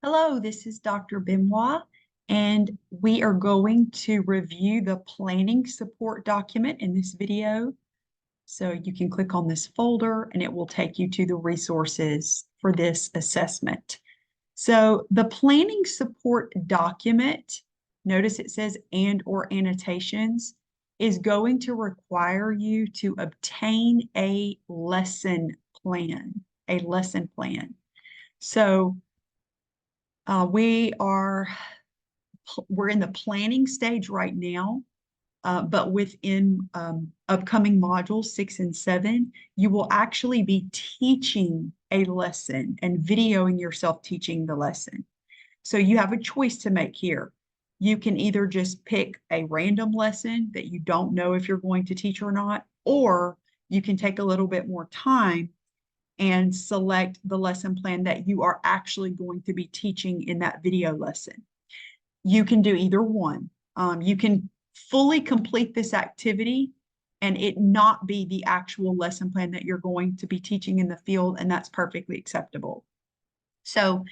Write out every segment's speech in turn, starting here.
Hello, this is Dr. Benoit, and we are going to review the planning support document in this video. So you can click on this folder and it will take you to the resources for this assessment. So the planning support document, notice it says and or annotations, is going to require you to obtain a lesson plan, So we're in the planning stage right now, but within upcoming modules 6 and 7, you will actually be teaching a lesson and videoing yourself teaching the lesson. So you have a choice to make here. You can either just pick a random lesson that you don't know if you're going to teach or not, or you can take a little bit more time and select the lesson plan that you are actually going to be teaching in that video lesson. You can do either one. You can fully complete this activity and it not be the actual lesson plan that you're going to be teaching in the field, and that's perfectly acceptable. So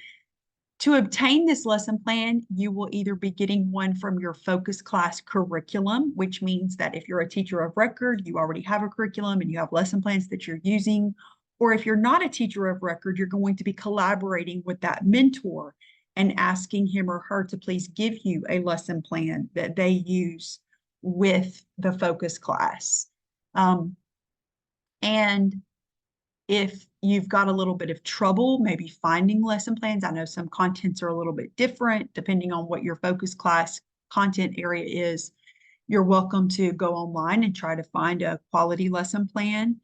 to obtain this lesson plan, you will either be getting one from your focus class curriculum, which means that if you're a teacher of record, you already have a curriculum and you have lesson plans that you're using. Or if you're not a teacher of record, you're going to be collaborating with that mentor and asking him or her to please give you a lesson plan that they use with the focus class. And if you've got a little bit of trouble maybe finding lesson plans, I know some contents are a little bit different depending on what your focus class content area is, you're welcome to go online and try to find a quality lesson plan.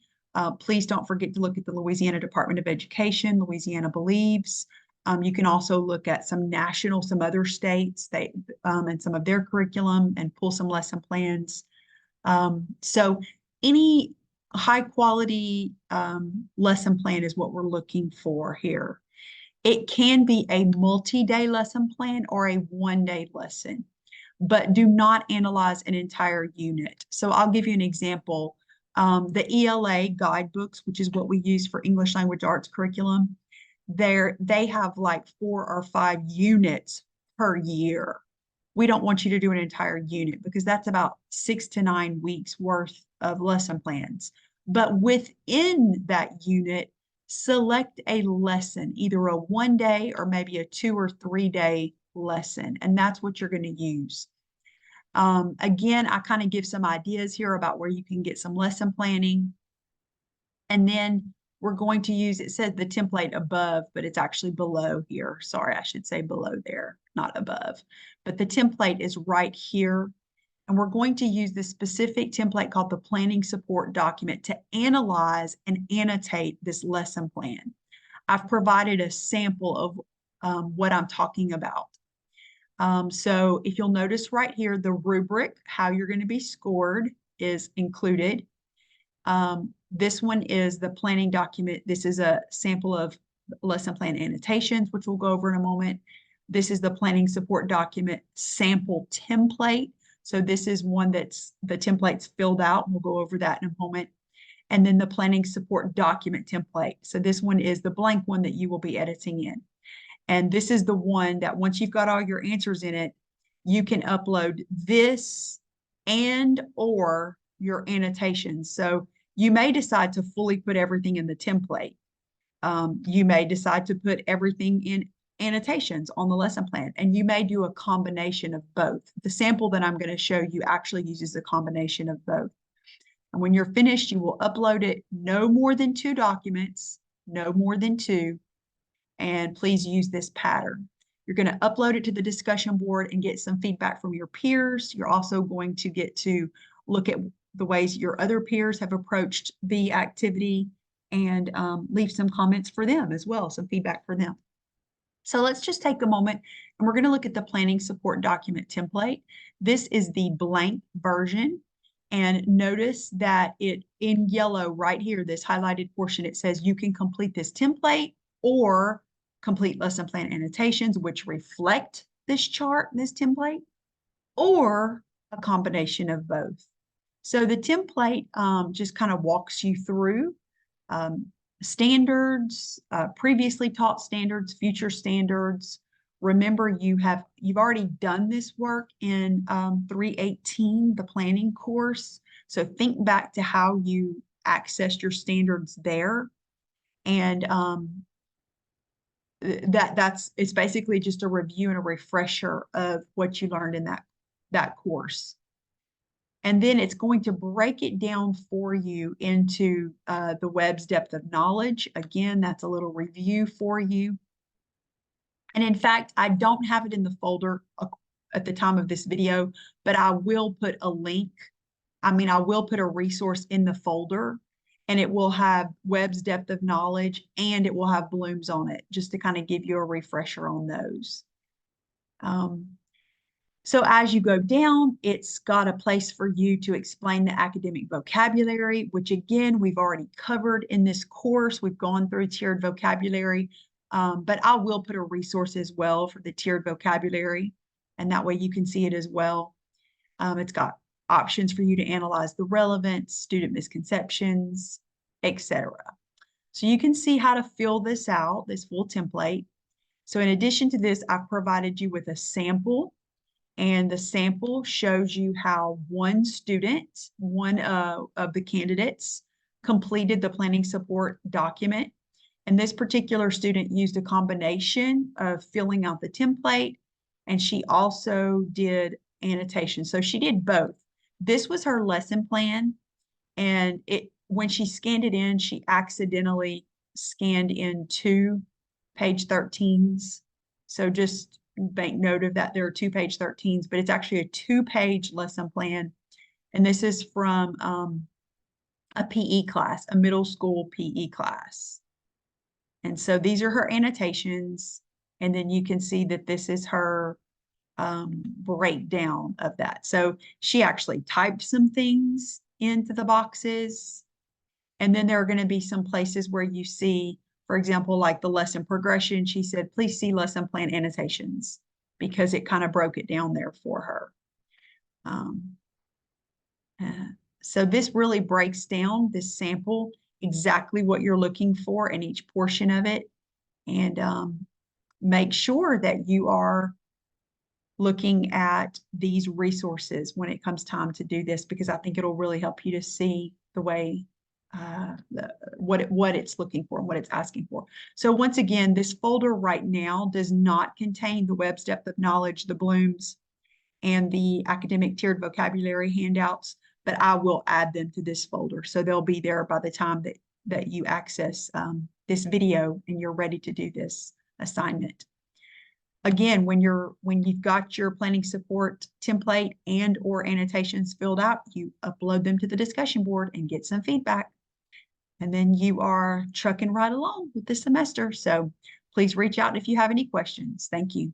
Please don't forget to look at the Louisiana Department of Education, Louisiana Believes. You can also look at some other states, and some of their curriculum and pull some lesson plans. So any high quality lesson plan is what we're looking for here. It can be a multi-day lesson plan or a one-day lesson, but do not analyze an entire unit. So I'll give you an example. The ELA guidebooks, which is what we use for English language arts curriculum, they have like 4 or 5 units per year. We don't want you to do an entire unit because that's about 6 to 9 weeks worth of lesson plans. But within that unit, select a lesson, either a 1-day or maybe a 2 or 3-day lesson, and that's what you're going to use. Again, I kind of give some ideas here about where you can get some lesson planning. And then we're going to use, it said the template above, but it's actually below here. Sorry, I should say below there, not above. But the template is right here. And we're going to use this specific template called the planning support document to analyze and annotate this lesson plan. I've provided a sample of what I'm talking about. So if you'll notice right here, the rubric, how you're going to be scored, is included. This one is the planning document. This is a sample of lesson plan annotations, which we'll go over in a moment. This is the planning support document sample template. So this is one that's the template's filled out. We'll go over that in a moment. And then the planning support document template. So this one is the blank one that you will be editing in. And this is the one that once you've got all your answers in it, you can upload this and or your annotations. So you may decide to fully put everything in the template. You may decide to put everything in annotations on the lesson plan, and you may do a combination of both. The sample that I'm going to show you actually uses a combination of both. And when you're finished, you will upload it, no more than 2 documents, no more than 2. And please use this pattern. You're going to upload it to the discussion board and get some feedback from your peers. You're also going to get to look at the ways your other peers have approached the activity and leave some comments for them as well, some feedback for them. So let's just take a moment and we're going to look at the planning support document template. This is the blank version. And notice that it in yellow right here, this highlighted portion, it says you can complete this template or complete lesson plan annotations, which reflect this chart, this template, or a combination of both. So the template just kind of walks you through standards, previously taught standards, future standards, Remember, you've already done this work in 318, the planning course. So think back to how you accessed your standards there. And it's basically just a review and a refresher of what you learned in that course. And then it's going to break it down for you into the web's depth of knowledge. Again, that's a little review for you. And in fact, I don't have it in the folder at the time of this video, but I will put a link. I will put a resource in the folder, and it will have Webb's depth of knowledge, and it will have Bloom's on it, just to kind of give you a refresher on those. So as you go down, it's got a place for you to explain the academic vocabulary, which again, we've already covered in this course. We've gone through tiered vocabulary, but I will put a resource as well for the tiered vocabulary, and that way you can see it as well. It's got options for you to analyze the relevance, student misconceptions, etc. So you can see how to fill this out, this full template. So in addition to this, I've provided you with a sample, and the sample shows you how one student, one of the candidates, completed the planning support document. And this particular student used a combination of filling out the template, and she also did annotation. So she did both. This was her lesson plan, and when she scanned it in, she accidentally scanned in 2 page 13s. So just make note of that. There are 2 page 13s, but it's actually a 2-page lesson plan. And this is from a PE class, a middle school PE class. And so these are her annotations. And then you can see that this is her breakdown of that. So she actually typed some things into the boxes. And then there are going to be some places where you see, for example, like the lesson progression, she said, please see lesson plan annotations, because it kind of broke it down there for her. So this really breaks down this sample, exactly what you're looking for in each portion of it. And make sure that you are looking at these resources when it comes time to do this, because I think it'll really help you to see the way what it's looking for and what it's asking for. So once again, this folder right now does not contain the Webb's depth of knowledge, the Bloom's, and the academic tiered vocabulary handouts, but I will add them to this folder. So they'll be there by the time that you access this video and you're ready to do this assignment. Again, when you've got your planning support template and or annotations filled out, you upload them to the discussion board and get some feedback. And then you are trucking right along with this semester. So please reach out if you have any questions. Thank you.